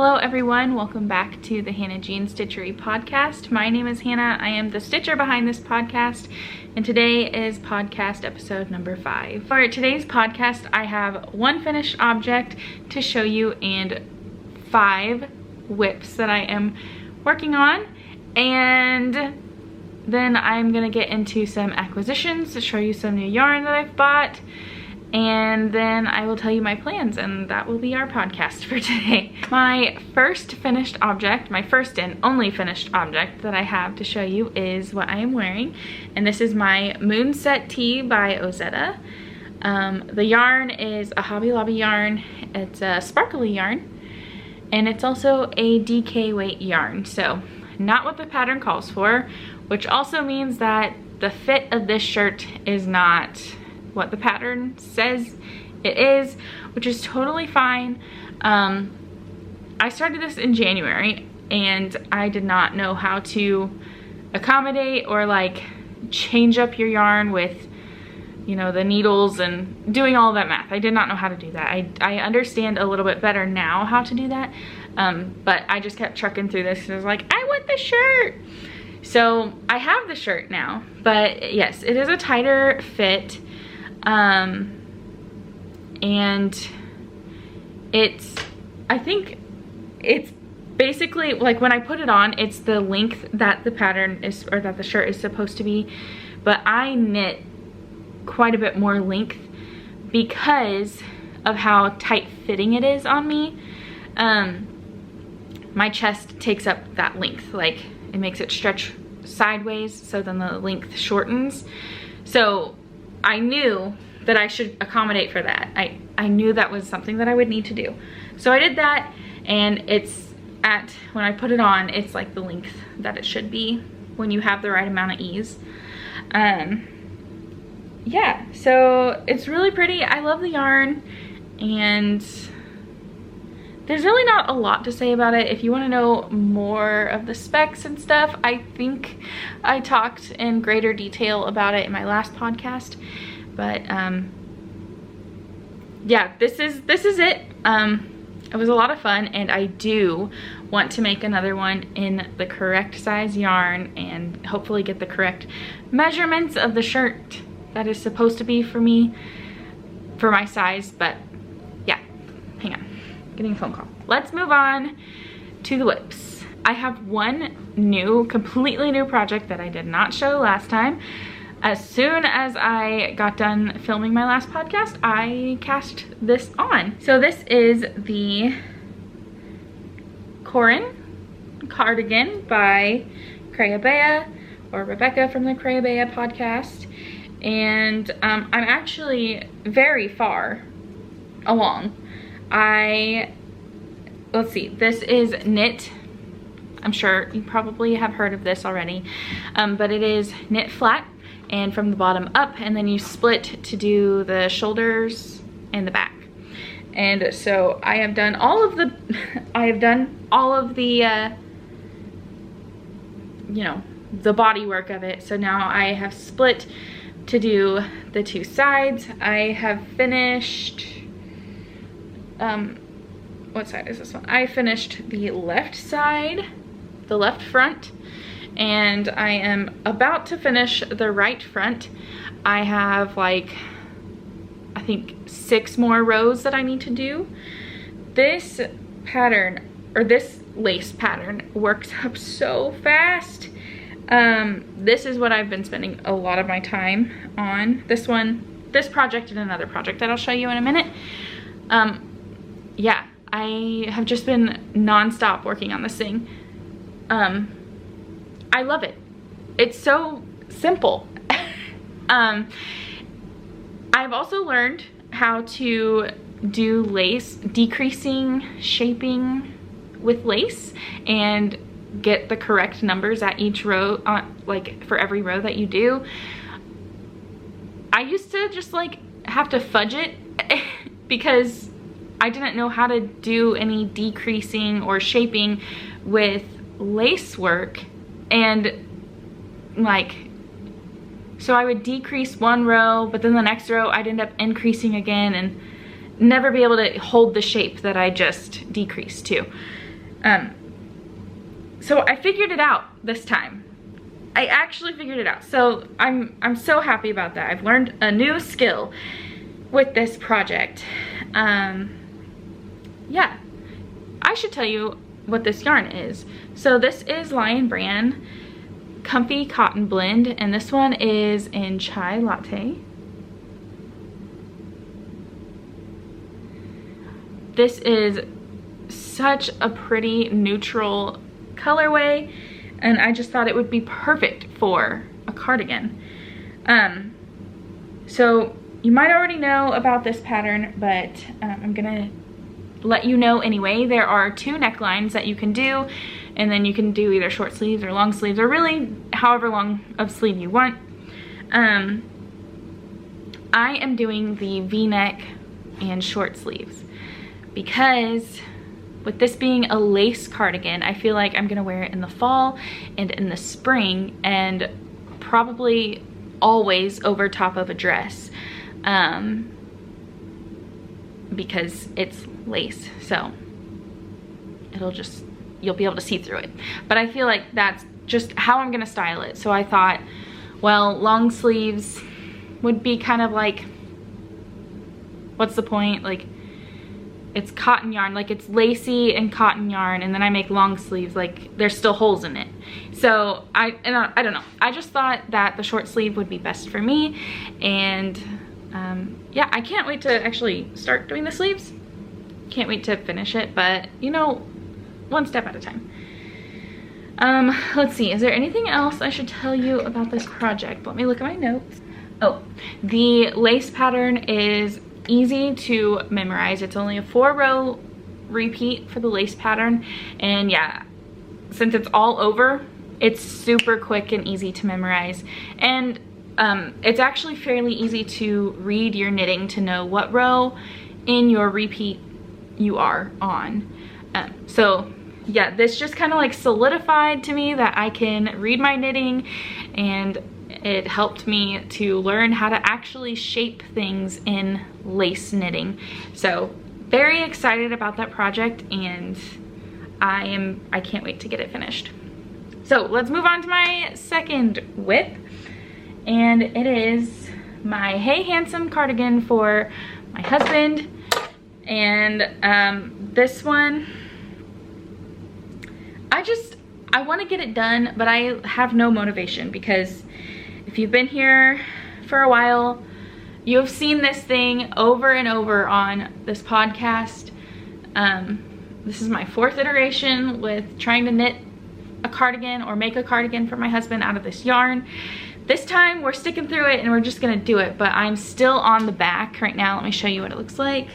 Hello everyone, welcome back to the Hannah Jean Stitchery podcast. My name is Hannah, I am the stitcher behind this podcast, and today is podcast episode number 5. For today's podcast, I have one finished object to show you and 5 whips that I am working on, and then I'm gonna get into some acquisitions to show you some new yarn that I've bought, and then I will tell you my plans, and that will be our podcast for today. My first finished object, my first and only finished object that I have to show you is what I am wearing, and this is my Moonset Tee by Ozetta. The yarn is a Hobbly Lobby yarn. It's a sparkly yarn, and it's also a DK weight yarn, so not what the pattern calls for, which also means that the fit of this shirt is not what the pattern says it is, which is totally fine. I started this in January and I did not know how to accommodate or like change up your yarn with, you know, the needles and doing all that math. I did not know how to do that. I understand a little bit better now how to do that, but I just kept trucking through this and I was like, I want the shirt. So I have the shirt now, but yes, it is a tighter fit. And I think it's basically like when I put it on, it's the length that the pattern is, or that the shirt is supposed to be, but I knit quite a bit more length because of how tight fitting it is on me. My chest takes up that length, like it makes it stretch sideways, so then the length shortens. So I knew that I should accommodate for that. I knew that was something that I would need to do. So I did that, and when I put it on, it's like the length that it should be when you have the right amount of ease. Yeah, so it's really pretty. I love the yarn, and there's really not a lot to say about it. If you want to know more of the specs and stuff, I think I talked in greater detail about it in my last podcast. But yeah, this is it. It was a lot of fun, and I do want to make another one in the correct size yarn and hopefully get the correct measurements of the shirt that is supposed to be for me, for my size. But yeah, hang on, getting a phone call. Let's move on to the whips. I have one completely new project that I did not show last time. As soon as I got done filming my last podcast, I cast this on. So this is the Corran Cardigan by Chiagoo, or Rebecca from the Chiagoo podcast. And I'm actually very far along. Let's see, this is knit. I'm sure you probably have heard of this already, but it is knit flat and from the bottom up, and then you split to do the shoulders and the back. And so I have done all of the you know, the body work of it. So now I have split to do the 2 sides. I have finished, what side is this one? I finished the left side, the left front, and I am about to finish the right front. I have like, I think 6 more rows that I need to do. This pattern, or this lace pattern, works up so fast. This is what I've been spending a lot of my time on. This project and another project that I'll show you in a minute. Yeah, I have just been non-stop working on this thing. I love it. It's so simple. I've also learned how to do lace decreasing, shaping with lace, and get the correct numbers at each row, like for every row that you do. I used to just like have to fudge it because I didn't know how to do any decreasing or shaping with lace work, and like, so I would decrease one row, but then the next row I'd end up increasing again and never be able to hold the shape that I just decreased to. So I figured it out this time. I actually figured it out. So I'm so happy about that. I've learned a new skill with this project. Yeah, I should tell you what this yarn is. So this is Lion Brand Comfy Cotton Blend, and this one is in Chai Latte. This is such a pretty neutral colorway, and I just thought it would be perfect for a cardigan. So you might already know about this pattern, but I'm gonna let you know anyway. There are 2 necklines that you can do, and then you can do either short sleeves or long sleeves, or really however long of sleeve you want. I am doing the V-neck and short sleeves because with this being a lace cardigan, I feel like I'm gonna wear it in the fall and in the spring, and probably always over top of a dress, because it's lace, so you'll be able to see through it. But I feel like that's just how I'm gonna style it. So I thought, well, long sleeves would be kind of like, what's the point? Like, it's cotton yarn, like it's lacy and cotton yarn, and then I make long sleeves, like there's still holes in it. So I don't know, I just thought that the short sleeve would be best for me. And yeah, I can't wait to actually start doing the sleeves. Can't wait to finish it, but you know, one step at a time. Let's see, is there anything else I should tell you about this project? Let me look at my notes. Oh, the lace pattern is easy to memorize. It's only a 4-row repeat for the lace pattern, and yeah, since it's all over, it's super quick and easy to memorize. And it's actually fairly easy to read your knitting to know what row in your repeat you are on. So yeah, this just kind of like solidified to me that I can read my knitting, and it helped me to learn how to actually shape things in lace knitting. So very excited about that project, and I can't wait to get it finished. So let's move on to my second whip, and it is my Hey Handsome cardigan for my husband. And this one, I want to get it done, but I have no motivation, because if you've been here for a while, you have seen this thing over and over on this podcast. This is my 4th iteration with trying to knit a cardigan or make a cardigan for my husband out of this yarn. This time we're sticking through it and we're just gonna do it, but I'm still on the back right now. Let me show you what it looks like.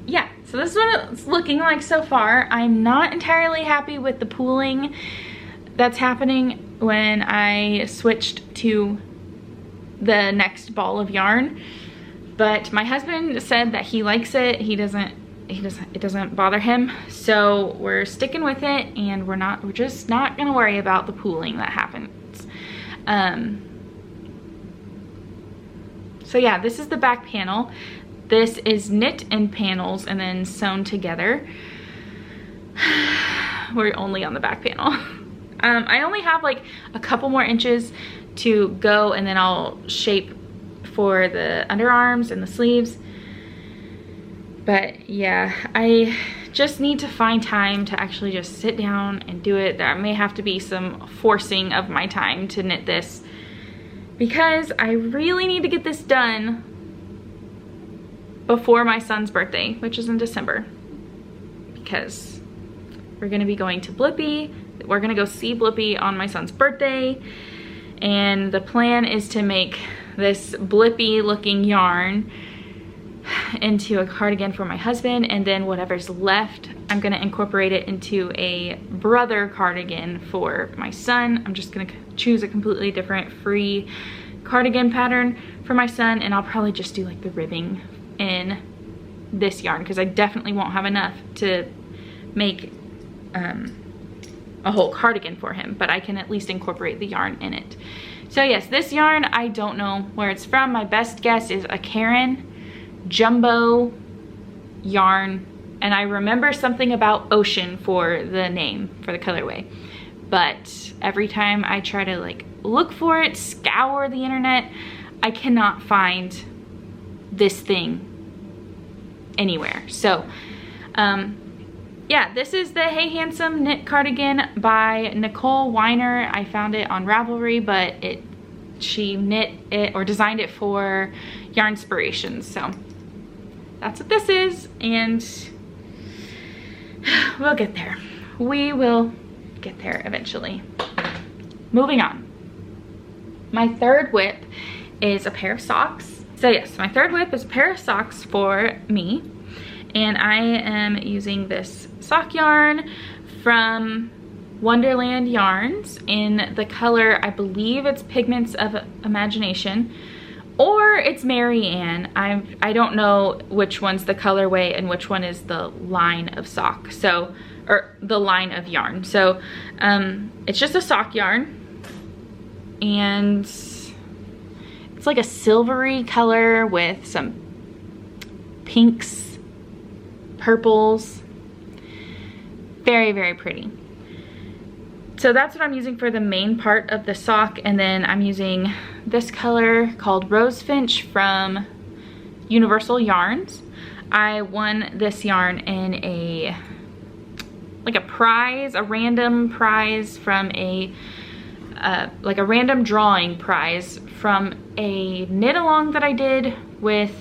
Yeah, so this is what it's looking like so far. I'm not entirely happy with the pooling that's happening when I switched to the next ball of yarn, but my husband said that he likes it. It doesn't bother him, so we're sticking with it, and we're just not gonna worry about the pooling that happens. So yeah, this is the back panel. This is knit in panels and then sewn together. We're only on the back panel. I only have like a couple more inches to go, and then I'll shape for the underarms and the sleeves. But yeah, I just need to find time to actually just sit down and do it. There may have to be some forcing of my time to knit this, because I really need to get this done before my son's birthday, which is in December, because we're gonna be going to Blippi. We're gonna go see Blippi on my son's birthday, and the plan is to make this Blippi looking yarn into a cardigan for my husband, and then whatever's left, I'm gonna incorporate it into a brother cardigan for my son. I'm just gonna choose a completely different free cardigan pattern for my son, and I'll probably just do like the ribbing in this yarn, because I definitely won't have enough to make a whole cardigan for him, but I can at least incorporate the yarn in it. So yes, this yarn, I don't know where it's from. My best guess is a Corran Jumbo yarn, and I remember something about ocean for the name for the colorway, but every time I try to like look for it, scour the internet, I cannot find this thing anywhere. So yeah, this is the Hey Handsome Knit Cardigan by Nicole Weiner. I found it on Ravelry, but she knit it or designed it for Yarnspirations. So that's what this is, and we'll get there. We will get there eventually. Moving on. My third whip is a pair of socks. So yes, my third whip is a pair of socks for me, and I am using this sock yarn from Wonderland Yarns in the color, I believe it's Pigments of Imagination, or it's Marianne. I don't know which one's the colorway and which one is the line of sock, so, or the line of yarn. So it's just a sock yarn, and it's like a silvery color with some pinks, purples. Very, very pretty. So that's what I'm using for the main part of the sock, and then I'm using this color called Rosefinch from Universal Yarns. I won this yarn in a prize, a random prize from a like a random drawing prize from a knit along that I did with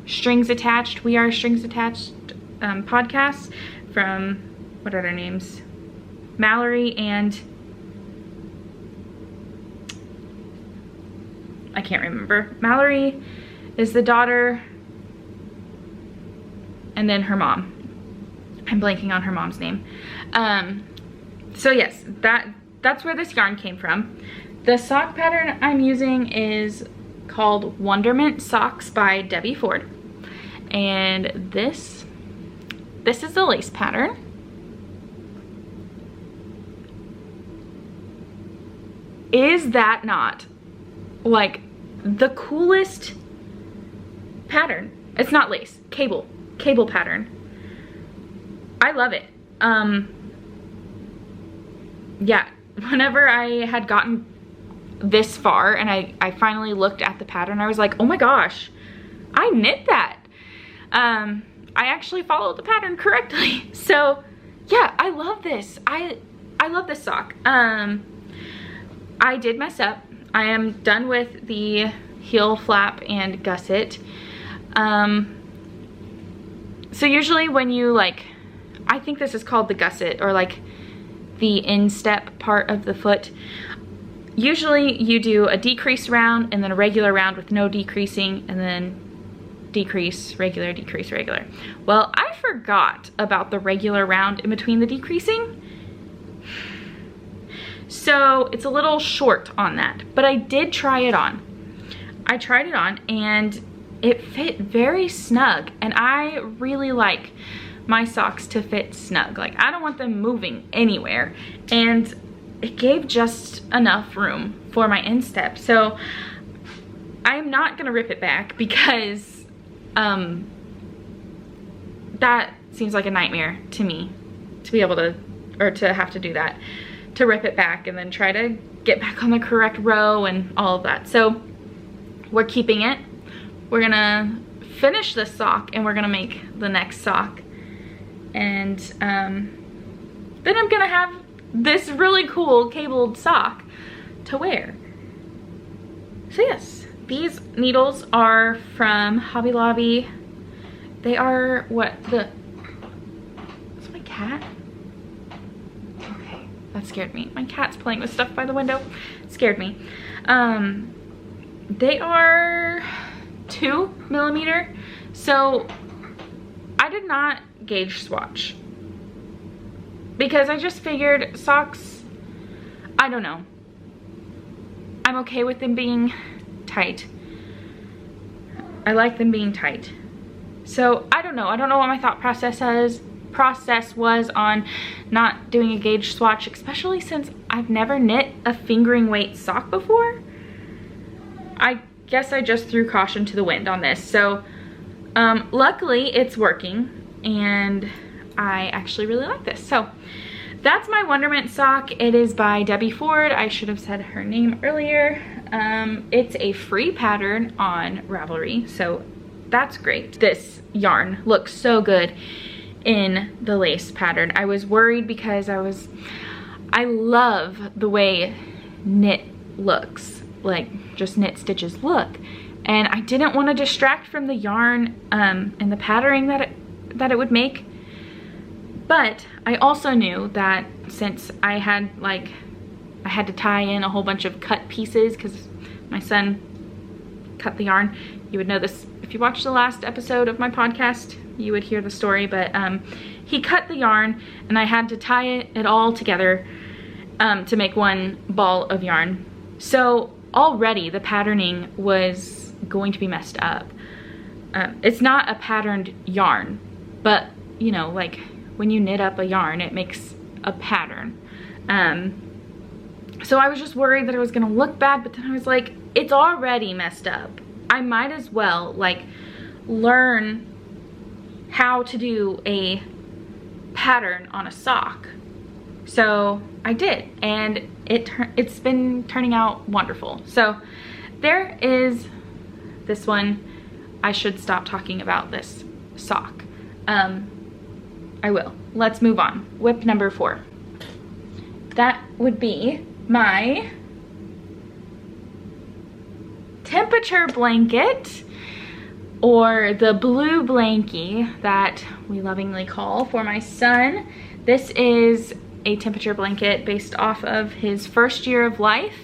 Strings Attached, We Are Strings Attached podcasts from, what are their names? Mallory and I can't remember. Mallory is the daughter, and then her mom. I'm blanking on her mom's name. So yes, that's where this yarn came from. The sock pattern I'm using is called Wonderment Socks by Debbie Ford, and this is the lace pattern. Is that not like the coolest pattern? It's not lace, cable pattern. I love it. Yeah, whenever I had gotten this far and I finally looked at the pattern, I was like, oh my gosh, I knit that. I actually followed the pattern correctly. So yeah, I love this. I love this sock. I did mess up. I am done with the heel flap and gusset. So usually when you like, I think this is called the gusset, or like the instep part of the foot. Usually you do a decrease round and then a regular round with no decreasing, and then decrease, regular, decrease, regular. Well, I forgot about the regular round in between the decreasing. So it's a little short on that, but I did try it on. I tried it on and it fit very snug, and I really like my socks to fit snug. Like, I don't want them moving anywhere, and it gave just enough room for my instep. So I'm not gonna rip it back because that seems like a nightmare to me, to be able to, or to have to do that, to rip it back and then try to get back on the correct row and all of that. So we're keeping it. We're gonna finish this sock and we're gonna make the next sock. And then I'm gonna have this really cool cabled sock to wear. So yes, these needles are from Hobbly Lobby. They are what the, is my cat? Okay, that scared me. My cat's playing with stuff by the window. It scared me. They are 2mm. So I did not gauge swatch because I just figured socks, I don't know, I'm okay with them being tight. I like them being tight. So I don't know what my thought process was on not doing a gauge swatch, especially since I've never knit a fingering weight sock before. I guess I just threw caution to the wind on this. So luckily it's working, and I actually really like this. So that's my Wonderment sock. It is by Debbie Ford. I should have said her name earlier. It's a free pattern on Ravelry, so that's great. This yarn looks so good in the lace pattern. I was worried because I love the way knit looks, like just knit stitches look, and I didn't want to distract from the yarn and the patterning that it would make. But I also knew that since I had to tie in a whole bunch of cut pieces because my son cut the yarn. You would know this if you watched the last episode of my podcast, you would hear the story, but he cut the yarn and I had to tie it all together to make one ball of yarn. So already the patterning was going to be messed up. It's not a patterned yarn, but you know, like when you knit up a yarn, it makes a pattern. So I was just worried that it was gonna look bad, but then I was like, it's already messed up. I might as well like learn how to do a pattern on a sock. So I did, and it's been turning out wonderful. So there is this one. I should stop talking about this sock. I will. Let's move on. Whip number 4. That would be my temperature blanket, or the blue Blanky that we lovingly call for my son. This is a temperature blanket based off of his first year of life.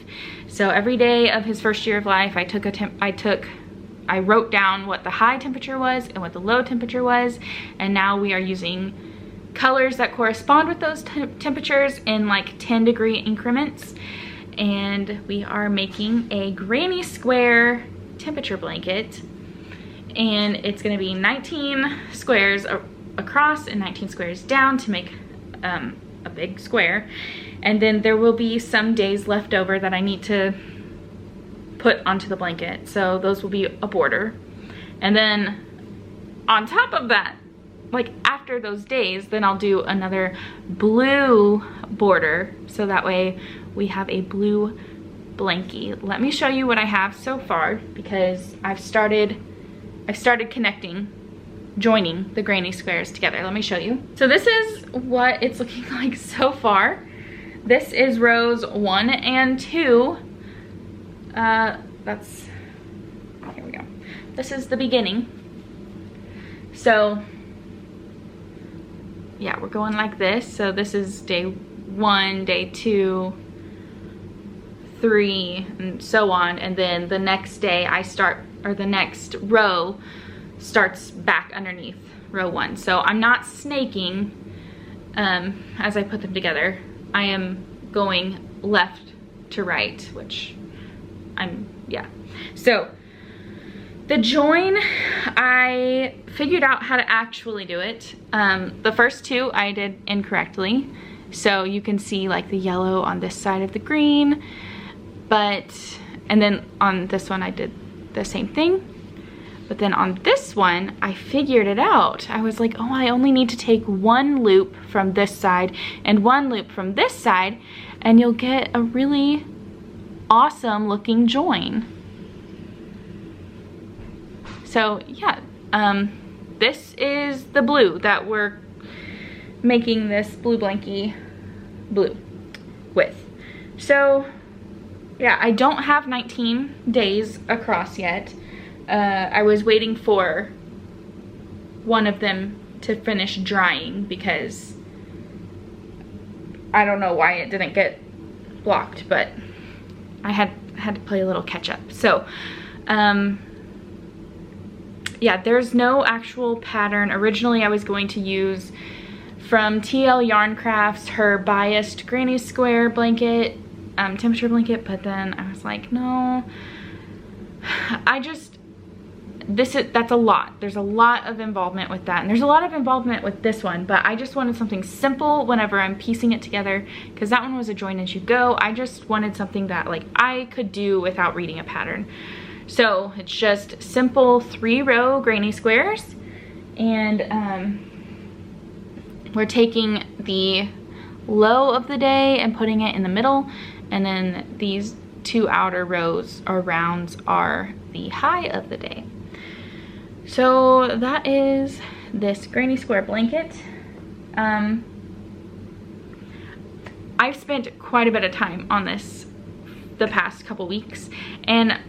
So every day of his first year of life, I wrote down what the high temperature was and what the low temperature was, and now we are using colors that correspond with those temperatures in like 10-degree increments, and we are making a granny square temperature blanket, and it's going to be 19 squares across and 19 squares down to make a big square, and then there will be some days left over that I need to put onto the blanket, so those will be a border. And then on top of that, like after those days, then I'll do another blue border, so that way we have a blue Blanky. Let me show you what I have so far, because I've started joining the granny squares together. Let me show you. So this is what it's looking like so far. This is rows 1 and 2. Here we go. This is the beginning. So yeah, we're going like this. So this is day 1, day 2, 3, and so on. And then the next day the next row starts back underneath row 1. So I'm not snaking as I put them together. I am going left to right, which yeah. So the join, I figured out how to actually do it. The first 2 I did incorrectly. So you can see like the yellow on this side of the green, and then on this one I did the same thing. But then on this one, I figured it out. I was like, oh, I only need to take 1 loop from this side and 1 loop from this side, and you'll get a really awesome looking join. So yeah, this is the blue that we're making this blue Blanky blue with. So yeah, I don't have 19 days across yet. I was waiting for one of them to finish drying because I don't know why it didn't get blocked, but I had to play a little catch up. So yeah, there's no actual pattern. Originally I was going to use from Teal Yarn Crafts her biased granny square blanket, temperature blanket, but then I was like, no, that's a lot. There's a lot of involvement with that, and there's a lot of involvement with this one, but I just wanted something simple whenever I'm piecing it together, because that one was a join as you go. I just wanted something that like I could do without reading a pattern. So it's just simple 3-row granny squares, and we're taking the low of the day and putting it in the middle, and then these 2 outer rows or rounds are the high of the day. So that is this granny square blanket. I've spent quite a bit of time on this the past couple weeks, and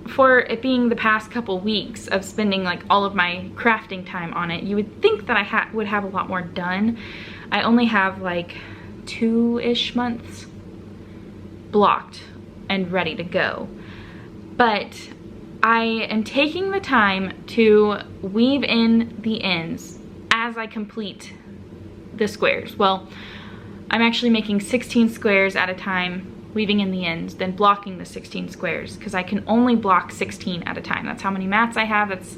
for it being the past couple weeks of spending like all of my crafting time on it, you would think that I would have a lot more done. I only have like 2-ish months blocked and ready to go, but I am taking the time to weave in the ends as I complete the squares. Well, I'm actually making 16 squares at a time, weaving in the ends, then blocking the 16 squares, because I can only block 16 at a time. That's how many mats I have, that's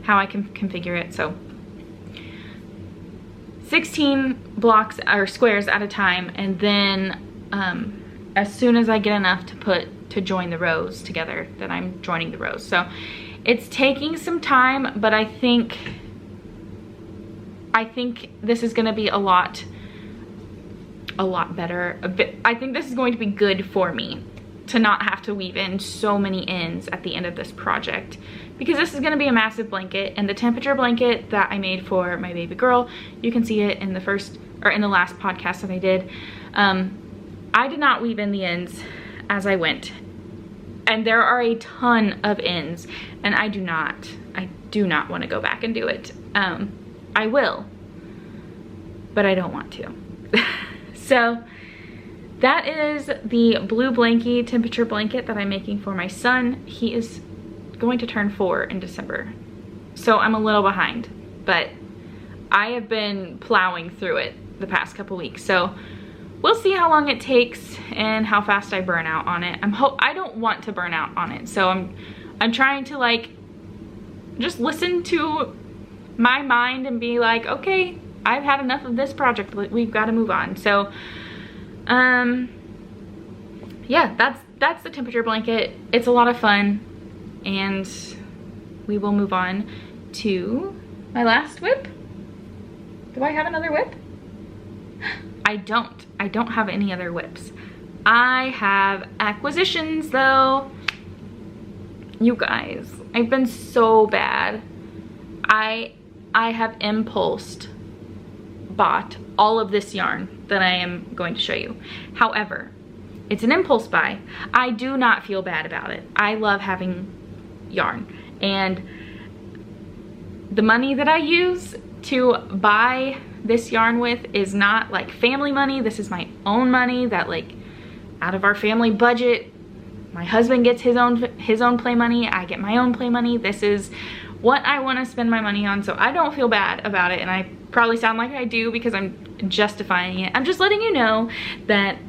how I can configure it. So 16 blocks or squares at a time, and then as soon as I get enough to join the rows together, then I'm joining the rows. So it's taking some time, but I think this is gonna be a lot better. I think this is going to be good for me to not have to weave in so many ends at the end of this project, because this is going to be a massive blanket, and the temperature blanket that I made for my baby girl, you can see it in the last podcast that I did. I did not weave in the ends as I went, and there are a ton of ends, and I do not want to go back and do it. I will, but I don't want to. So that is the blue Blanky temperature blanket that I'm making for my son. He is going to turn 4 in December. So I'm a little behind, but I have been plowing through it the past couple weeks. So we'll see how long it takes and how fast I burn out on it. I don't want to burn out on it. So I'm trying to like just listen to my mind and be like, okay, I've had enough of this project, we've got to move on. So yeah, that's the temperature blanket. It's a lot of fun, and we will move on to my last whip. Do I have another whip? I don't have any other whips. I have acquisitions though. You guys, I've been so bad. I have impulsed bought all of this yarn that I am going to show you. However, it's an impulse buy. I do not feel bad about it. I love having yarn, and the money that I use to buy this yarn with is not like family money. This is my own money that, like, out of our family budget. My husband gets his own play money. I get my own play money. This is what I want to spend my money on, so I don't feel bad about it, and I probably sound like I do because I'm justifying it. I'm just letting you know that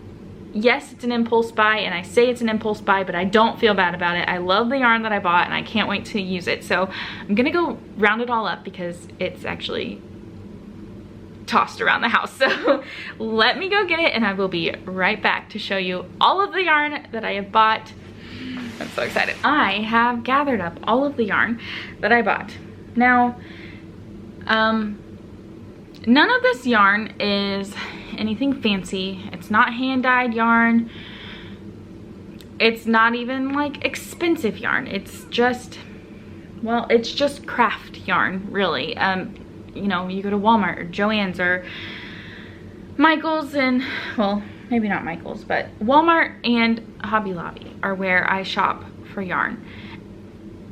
yes, it's an impulse buy, and I say it's an impulse buy, but I don't feel bad about it. I love the yarn that I bought, and I can't wait to use it. So I'm gonna go round it all up because it's actually tossed around the house. So let me go get it, and I will be right back to show you all of the yarn that I have bought. I'm so excited. I have gathered up all of the yarn that I bought. Now, none of this yarn is anything fancy. It's not hand-dyed yarn. It's not even like expensive yarn. It's just, well, it's just craft yarn, really. You know, you go to Walmart or Joann's or Michael's, and, well, maybe not Michael's, but Walmart and Hobbly Lobby are where I shop for yarn.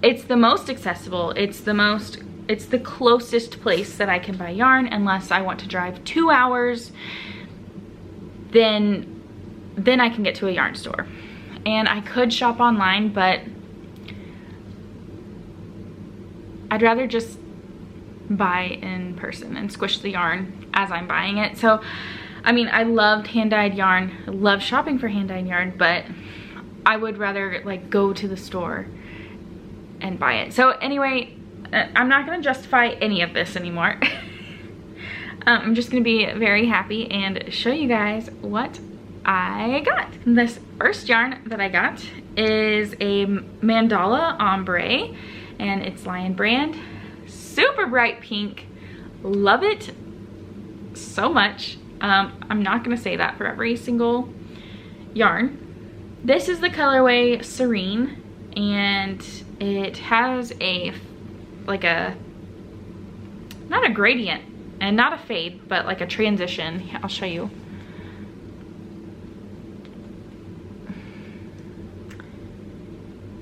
It's the most accessible. It's the closest place that I can buy yarn, unless I want to drive 2 hours. Then I can get to a yarn store. And I could shop online, but I'd rather just buy in person and squish the yarn as I'm buying it. So, I mean, I loved hand-dyed yarn. I love shopping for hand-dyed yarn, but I would rather like go to the store and buy it. So anyway, I'm not gonna justify any of this anymore. I'm just gonna be very happy and show you guys what I got. This first yarn that I got is a Mandala Ombre, and it's Lion brand. Super bright pink. Love it so much. I'm not gonna say that for every single yarn. This is the colorway Serene, and it has a, like a, not a gradient and not a fade, but like a transition. I'll show you.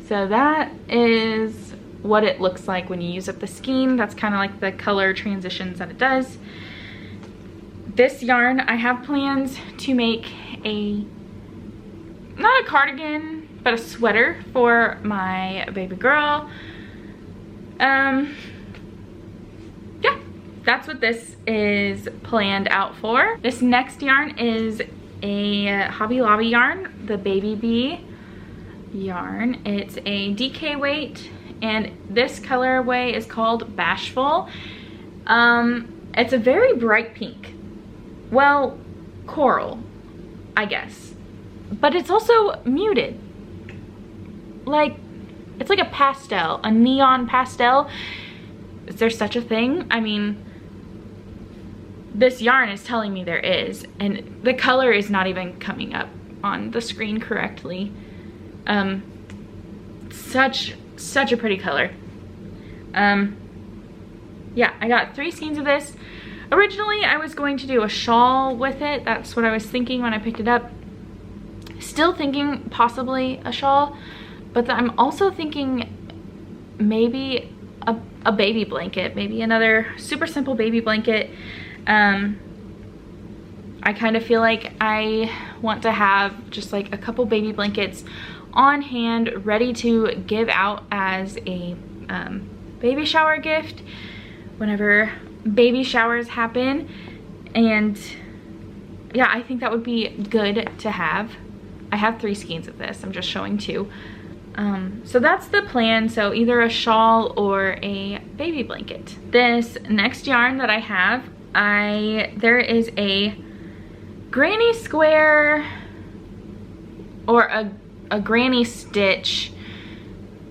So that is what it looks like when you use up the skein. That's kind of like the color transitions that it does. This yarn, I have plans to make a, not a cardigan, but a sweater for my baby girl. Yeah, that's what this is planned out for. This next yarn is a Hobbly Lobby yarn, the Baby Bee yarn. It's a DK weight, and this colorway is called Bashful. It's a very bright pink. Well, coral, I guess. But it's also muted. Like, it's like a pastel, a neon pastel. Is there such a thing? I mean, this yarn is telling me there is, and the color is not even coming up on the screen correctly. Such a pretty color. Yeah, I got 3 skeins of this. Originally, I was going to do a shawl with it. That's what I was thinking when I picked it up. Still thinking possibly a shawl, but I'm also thinking maybe a baby blanket, maybe another super simple baby blanket. I kind of feel like I want to have just like a couple baby blankets on hand, ready to give out as a baby shower gift whenever baby showers happen. And yeah, I think that would be good to have. I have 3 skeins of this. I'm just showing 2. So that's the plan. So either a shawl or a baby blanket. This next yarn that I have, there is a granny square or a granny stitch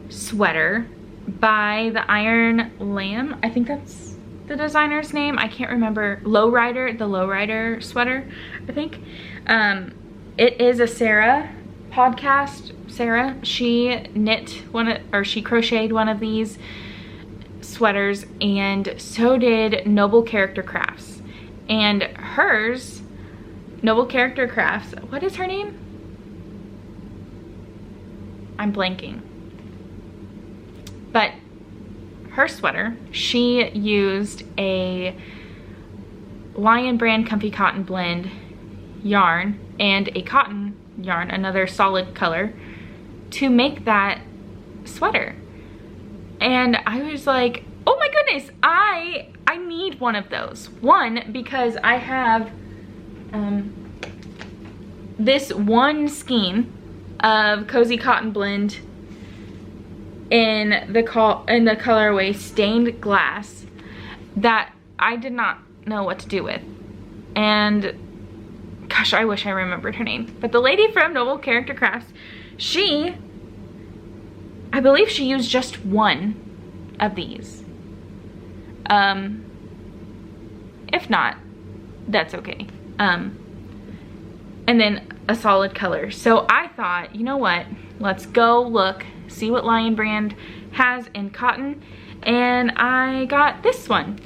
sweater by the Iron Lamb. I think that's the designer's name. I can't remember. Lowrider, the Lowrider sweater, I think. It is a Sarah podcast. Sarah, she knit she crocheted one of these sweaters, and so did Noble Character Crafts. And hers, Noble Character Crafts, what is her name? I'm blanking. But her sweater, she used a Lion brand Comfy Cotton Blend yarn and a cotton yarn, another solid color, to make that sweater. And I was like, oh my goodness, I need one of those. One, because I have this one skein of Cozy Cotton Blend in the colorway Stained Glass that I did not know what to do with. And gosh, I wish I remembered her name. But the lady from Noble Character Crafts, I believe she used just one of these. If not, that's okay. And then a solid color. So I thought, you know what? Let's go look, see what Lion brand has in cotton. And I got this one.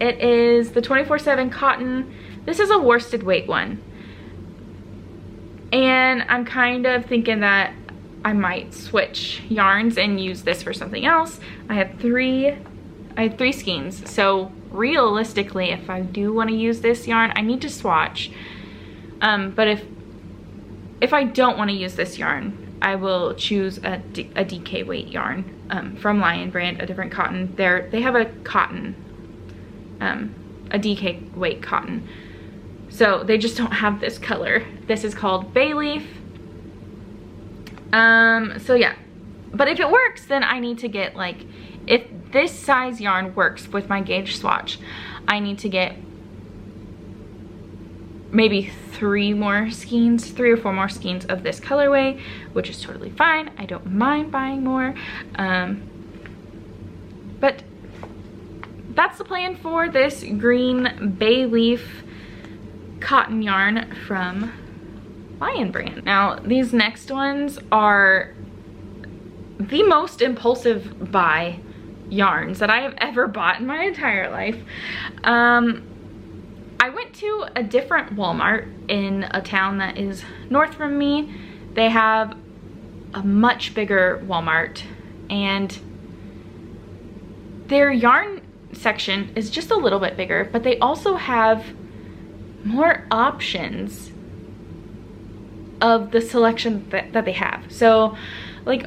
It is the 24/7 cotton. This is a worsted weight one. And I'm kind of thinking that I might switch yarns and use this for something else. I have 3 skeins. So realistically, if I do want to use this yarn, I need to swatch. But if I don't want to use this yarn, I will choose a DK weight yarn from Lion brand, a different cotton. They have a cotton, a DK weight cotton. So they just don't have this color. This is called Bay Leaf. So yeah, but if it works, then I need to get like, if this size yarn works with my gauge swatch, I need to get maybe 3 or 4 more skeins of this colorway, which is totally fine. I don't mind buying more. But that's the plan for this green bay leaf cotton yarn from Lion Brand. Now, these next ones are the most impulsive buy yarns that I have ever bought in my entire life. I went to a different Walmart in a town that is north from me. They have a much bigger Walmart, and their yarn section is just a little bit bigger, but they also have more options of the selection that they have. So like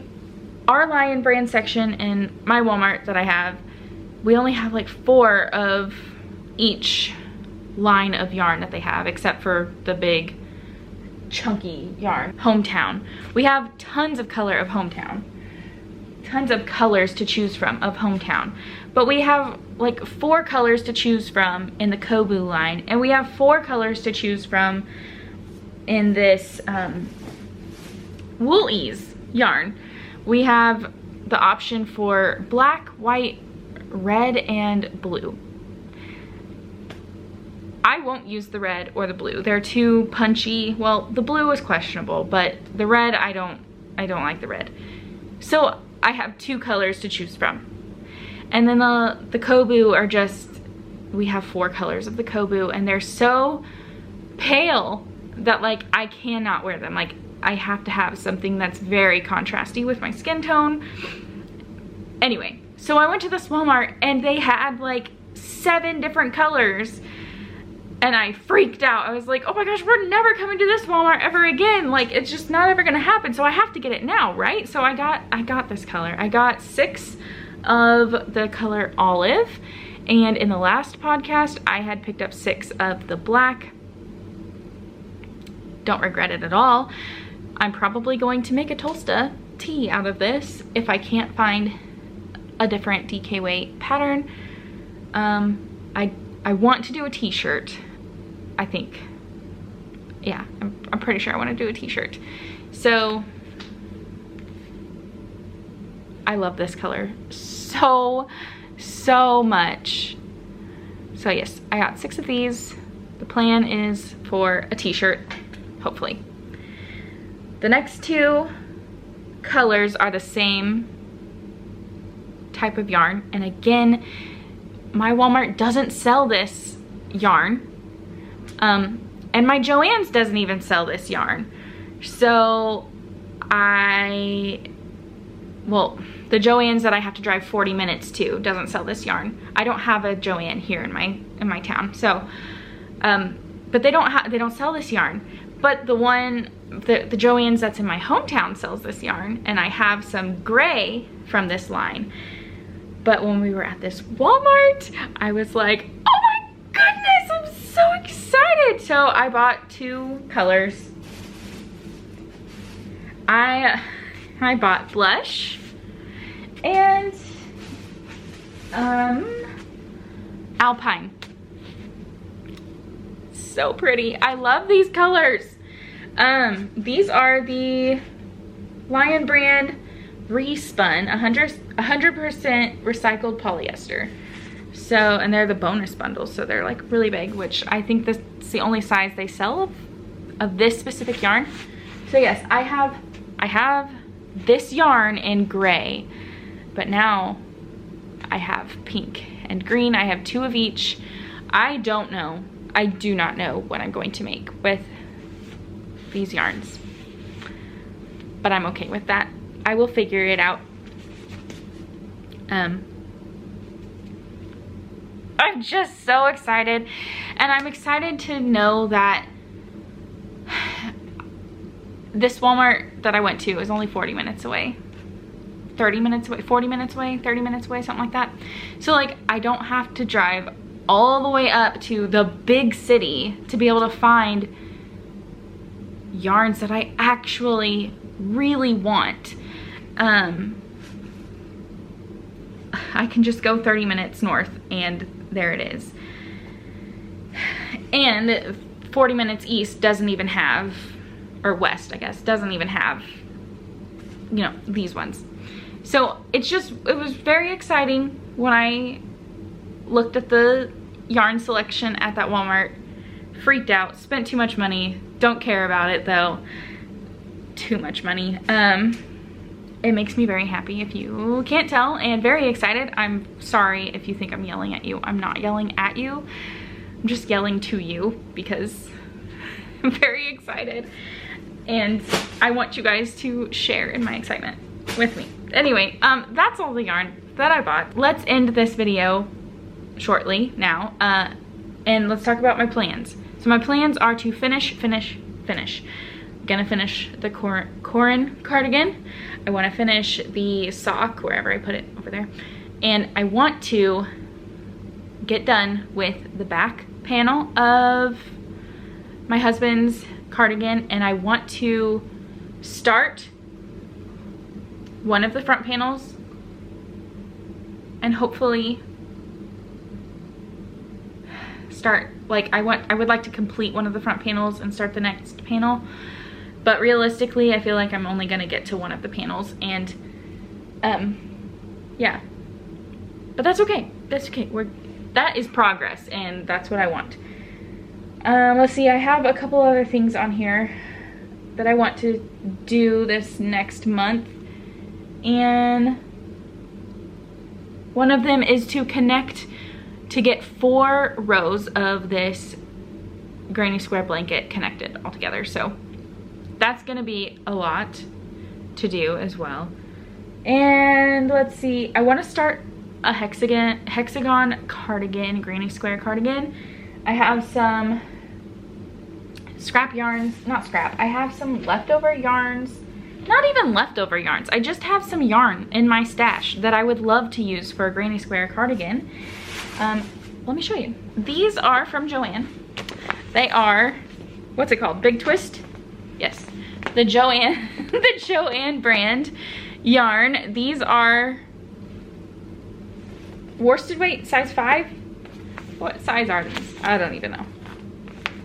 our Lion Brand section in my Walmart that I have, we only have like 4 of each line of yarn that they have, except for the big chunky yarn, Hometown. We have tons of color of Hometown, tons of colors to choose from of Hometown, but we have like 4 colors to choose from in the Chiagoo line, and we have 4 colors to choose from in this Wool-Ease yarn. We have the option for black, white, red, and blue. I won't use the red or the blue. They're too punchy. Well, the blue is questionable, but the red, I don't like the red. So I have 2 colors to choose from. And then the Chiagoo are just, we have 4 colors of the Chiagoo, and they're so pale that like I cannot wear them. Like I have to have something that's very contrasty with my skin tone. Anyway, so I went to this Walmart and they had like 7 different colors. And I freaked out. I was like, oh my gosh, we're never coming to this Walmart ever again. Like, it's just not ever gonna happen. So I have to get it now, right? So I got this color. I got 6 of the color Olive. And in the last podcast, I had picked up 6 of the black. Don't regret it at all. I'm probably going to make a Tolsta tee out of this if I can't find a different DK weight pattern. I want to do a t-shirt, I think. Yeah, I'm pretty sure I want to do a t-shirt. So I love this color so much. So yes, I got 6 of these. The plan is for a t-shirt, hopefully. The next 2 colors are the same type of yarn, and again, my Walmart doesn't sell this yarn, and my Joann's doesn't even sell this yarn. So well, the Joann's that I have to drive 40 minutes to doesn't sell this yarn. I don't have a Joann here in my town. So, but they don't sell this yarn. But the Joann's that's in my hometown sells this yarn, and I have some gray from this line. But when we were at this Walmart, I was like, oh my goodness, I'm so excited. So I bought 2 colors. I bought Blush and Alpine. So pretty. I love these colors. These are the Lion Brand Respun 100% recycled polyester. So, and they're the bonus bundles, so they're like really big, which I think this is the only size they sell of this specific yarn. So yes, I have this yarn in gray, but now I have pink and green. I have 2 of each. I do not know what I'm going to make with these yarns, but I'm okay with that. I will figure it out. I'm just so excited, and I'm excited to know that this Walmart that I went to is only 40 minutes away. 30 minutes away, 40 minutes away, 30 minutes away, something like that. So like I don't have to drive all the way up to the big city to be able to find yarns that I actually really want. I can just go 30 minutes north and there it is. And 40 minutes east doesn't even have, or west I guess, doesn't even have, you know, these ones. So it was very exciting when I looked at the yarn selection at that Walmart. Freaked out, spent too much money, don't care about it though. Too much money. It makes me very happy if you can't tell, and very excited. I'm sorry if you think I'm yelling at you. I'm not yelling at you. I'm just yelling to you because I'm very excited and I want you guys to share in my excitement with me. Anyway, that's all the yarn that I bought. Let's end this video shortly now, and let's talk about my plans. So my plans are to finish. I'm gonna finish the Corran Cardigan. I wanna finish the sock, wherever I put it, over there. And I want to get done with the back panel of my husband's cardigan, and I want to start one of the front panels and hopefully start, like, I would like to complete one of the front panels and start the next panel. But realistically, I feel like I'm only gonna get to one of the panels, and yeah. But that's okay. That's okay. That is progress, and that's what I want. Let's see, I have a couple other things on here that I want to do this next month, and one of them is to get 4 rows of this granny square blanket connected all together. So that's gonna be a lot to do as well. And let's see, I want to start a hexagon cardigan, granny square cardigan. I have some scrap yarns, not scrap, I have some leftover yarns, not even leftover yarns, I just have some yarn in my stash that I would love to use for a granny square cardigan. Let me show you. These are from Joann. They are, what's it called, Big Twist? Yes, the Joann, the Joann brand yarn. These are worsted weight, size 5. What size are these? I don't even know.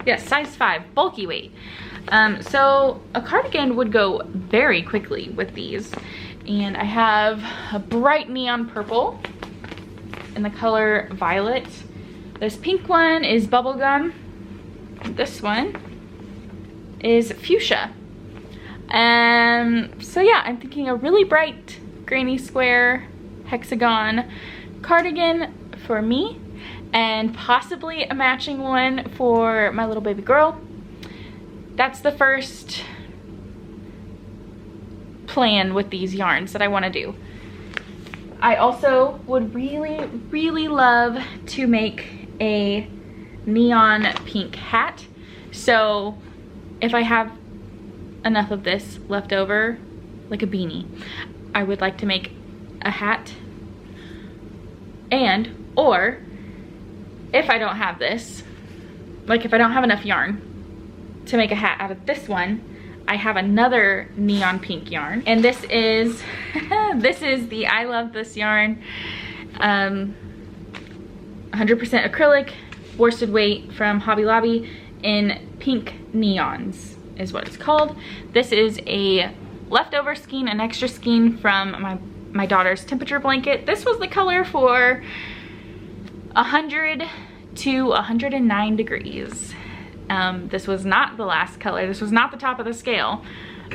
Yes, size 5, bulky weight. So a cardigan would go very quickly with these. And I have a bright neon purple in the color violet. This pink one is bubblegum. This one is fuchsia. So yeah, I'm thinking a really bright granny square hexagon cardigan for me, and possibly a matching one for my little baby girl. That's the first plan with these yarns that I want to do. I also would really, really love to make a neon pink hat. So if I have enough of this left over, like a beanie, I would like to make a hat. And, or if I don't have this, like if I don't have enough yarn to make a hat out of this one, I have another neon pink yarn, and this is this is the I love this yarn, 100% acrylic, worsted weight from Hobbly Lobby in pink neons is what it's called. This is a leftover skein, an extra skein from my daughter's temperature blanket. This was the color for 100 to 109 degrees. This was not the last color. This was not the top of the scale.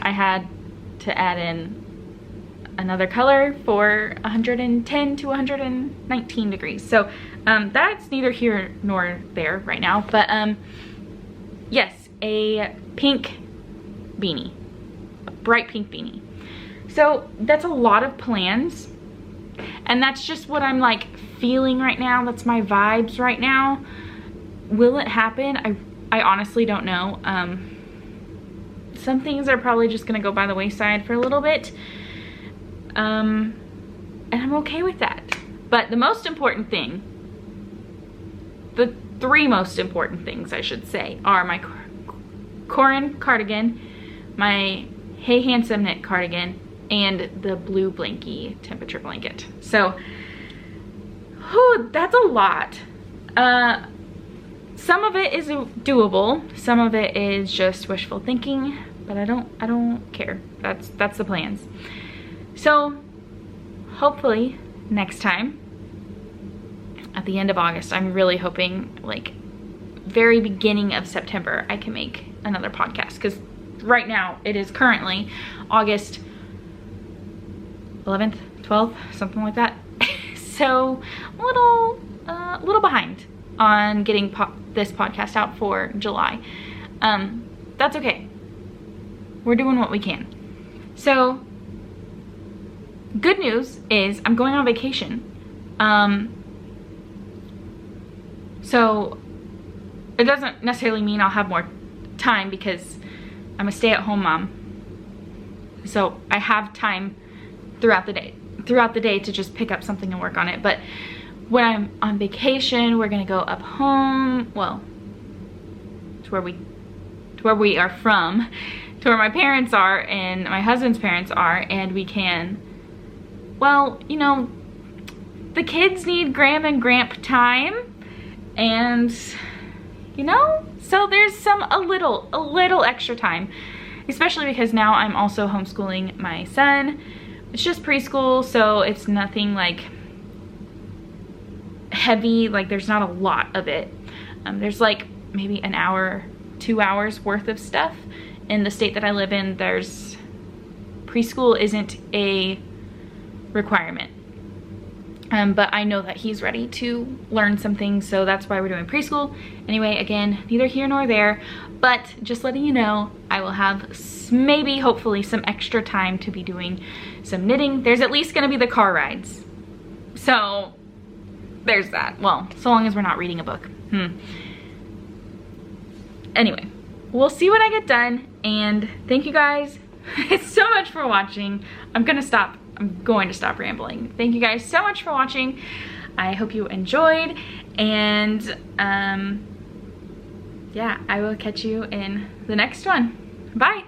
I had to add in another color for 110 to 119 degrees. So that's neither here nor there right now. But yes, a pink beanie, a bright pink beanie. So that's a lot of plans, and that's just what I'm like feeling right now. That's my vibes right now. Will it happen? I honestly don't know. Some things are probably just gonna go by the wayside for a little bit. And I'm okay with that. But the most important thing, the 3 most important things I should say, are my Corran Cardigan, my Hey Handsome knit cardigan, and the blue Blanky temperature blanket. So, whew, that's a lot. some of it is doable, some of it is just wishful thinking, but I don't care. That's the plans. So hopefully next time at the end of August, I'm really hoping like very beginning of September I can make another podcast, because right now it is currently August 11th, 12th, something like that. So a little behind on getting this podcast out for July. That's okay. We're doing what we can. So good news is I'm going on vacation. So it doesn't necessarily mean I'll have more time, because I'm a stay-at-home mom. So I have time throughout the day to just pick up something and work on it. But when I'm on vacation, we're gonna go up home, well, to where we are from, to where my parents are and my husband's parents are, and we can, well, you know, the kids need Gram and Gramp time, and you know, so there's a little extra time, especially because now I'm also homeschooling my son. It's just preschool, so it's nothing like heavy, like there's not a lot of it. There's like maybe an hour, 2 hours worth of stuff. In the state that I live in, there's preschool isn't a requirement. But I know that he's ready to learn some things, so that's why we're doing preschool. Anyway, again, neither here nor there, but just letting you know, I will have maybe, hopefully, some extra time to be doing some knitting. There's at least gonna be the car rides. So there's that. Well, so long as we're not reading a book. Anyway, we'll see what I get done, and thank you guys so much for watching. I'm going to stop rambling. Thank you guys so much for watching. I hope you enjoyed, and yeah, I will catch you in the next one. Bye.